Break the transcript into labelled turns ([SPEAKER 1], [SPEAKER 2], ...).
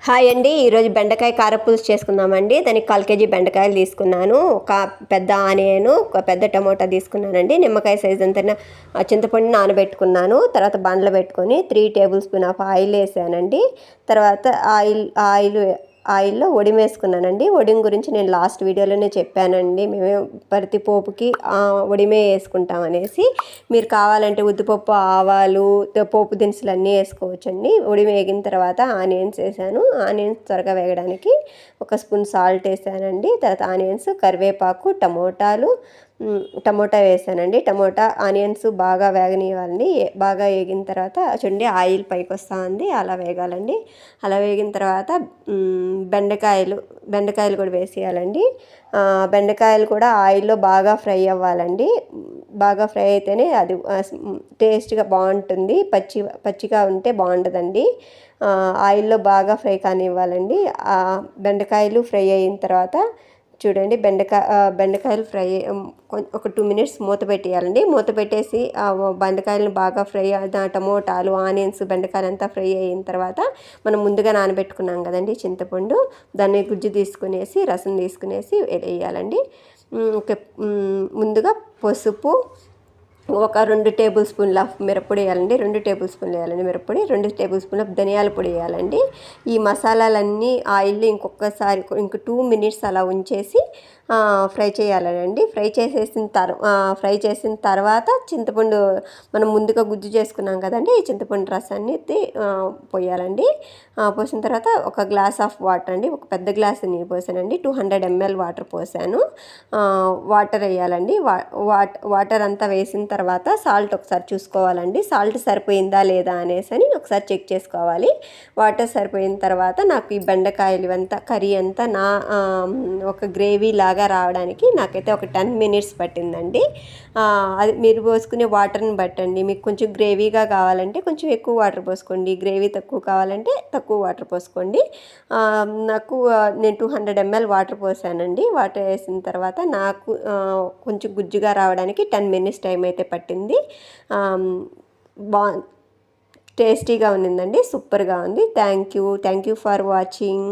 [SPEAKER 1] Hi అండి. ఈరోజు బెండకాయ కారపులుసు చేసుకుందామండి. దానికి 1/4 కేజీ బెండకాయలు తీసుకున్నాను, ఒక పెద్ద ఆనియను, ఒక పెద్ద టమోటా తీసుకున్నానండి, నిమ్మకాయ సైజ్ అంత చింతపండు నానబెట్టుకున్నాను. తర్వాత బండ్లో పెట్టుకొని 3 టేబుల్ స్పూన్ ఆఫ్ ఆయిల్ వేసానండి. తర్వాత ఆయిల్లో వడిం వేసుకున్నానండి. వడిం గురించి నేను లాస్ట్ వీడియోలోనే చెప్పానండి. మేము ప్రతి పోపుకి వడిమే వేసుకుంటాం అనేసి. మీరు కావాలంటే ఉద్దిపప్పు, ఆవాలు, పోపు దినుసులు అన్నీ వేసుకోవచ్చండి. వడిం వేగిన తర్వాత ఆనియన్స్ వేసాను. ఆనియన్స్ త్వరగా వేగడానికి 1 స్పూన్ సాల్ట్ వేసానండి. తర్వాత ఆనియన్స్, కరివేపాకు, టమోటా వేసానండి. టమోటా, ఆనియన్స్ బాగా వేగనివ్వాలండి. బాగా వేగిన తర్వాత చూడండి ఆయిల్ పైకి వస్తూ ఉంది, అలా వేగాలండి. అలా వేగిన తర్వాత బెండకాయలు కూడా వేసేయాలండి. బెండకాయలు కూడా ఆయిల్లో బాగా ఫ్రై అవ్వాలండి. బాగా ఫ్రై అయితేనే అది టేస్ట్గా బాగుంటుంది. పచ్చిగా ఉంటే బాగుంటుందండి. ఆయిల్లో బాగా ఫ్రై కానివ్వాలండి. బెండకాయలు ఫ్రై అయిన తర్వాత చూడండి బెండకాయలు ఫ్రై ఒక 2 మినిట్స్ మూత పెట్టేయాలండి. మూత పెట్టేసి బెండకాయలను బాగా ఫ్రై, టమోటాలు, ఆనియన్స్, బెండకాయలు అంతా ఫ్రై అయిన తర్వాత మనం ముందుగా నానబెట్టుకున్నాం కదండి చింతపండు, దాన్ని గుజ్జు తీసుకునేసి రసం తీసుకునేసి వేయాలండి. ముందుగా పసుపు, ఒక 2 టేబుల్ స్పూన్ల మిరప్పొడి వేయాలండి. 2 టేబుల్ స్పూన్లు వేయాలండి మిరప్పొడి. 2 టేబుల్ స్పూన్ల ధనియాల పొడి వేయాలండి. ఈ మసాలాలన్నీ ఆయిల్లో ఇంక 2 మినిట్స్ అలా ఉంచేసి ఫ్రై చేయాలండి. ఫ్రై చేసిన తర్వాత చింతపండు మనం ముందుగా గుజ్జు చేసుకున్నాం కదండి, ఈ చింతపండు రసాన్ని పోయాలండి. పోసిన తర్వాత ఒక గ్లాస్ ఆఫ్ వాటర్ అండి, ఒక పెద్ద గ్లాస్ నీళ్ళు పోసానండి. 200 ml వాటర్ పోసాను. వాటర్ వేయాలండి. వాటర్ అంతా వేసిన తర్వాత సాల్ట్ ఒకసారి చూసుకోవాలండి. సాల్ట్ సరిపోయిందా లేదా అనేసి ఒకసారి చెక్ చేసుకోవాలి. వాటర్ సరిపోయిన తర్వాత నాకు ఈ బెండకాయలు ఇవంతా కర్రీ అంతా ఒక గ్రేవీ లాగా రావడానికి నాకైతే ఒక 10 మినిట్స్ పట్టిందండి. అది మీరు పోసుకునే వాటర్ని బట్టండి. మీకు కొంచెం గ్రేవీగా కావాలంటే కొంచెం ఎక్కువ వాటర్ పోసుకోండి, గ్రేవీ తక్కువ కావాలంటే తక్కువ వాటర్ పోసుకోండి. నేను 200 ml వాటర్ పోసానండి. వాటర్ వేసిన తర్వాత నాకు కొంచెం గుజ్జుగా రావడానికి 10 మినిట్స్ టైం అయితే పట్టింది. టేస్టీగా ఉండిందండి, సూపర్గా ఉంది. Thank you for watching.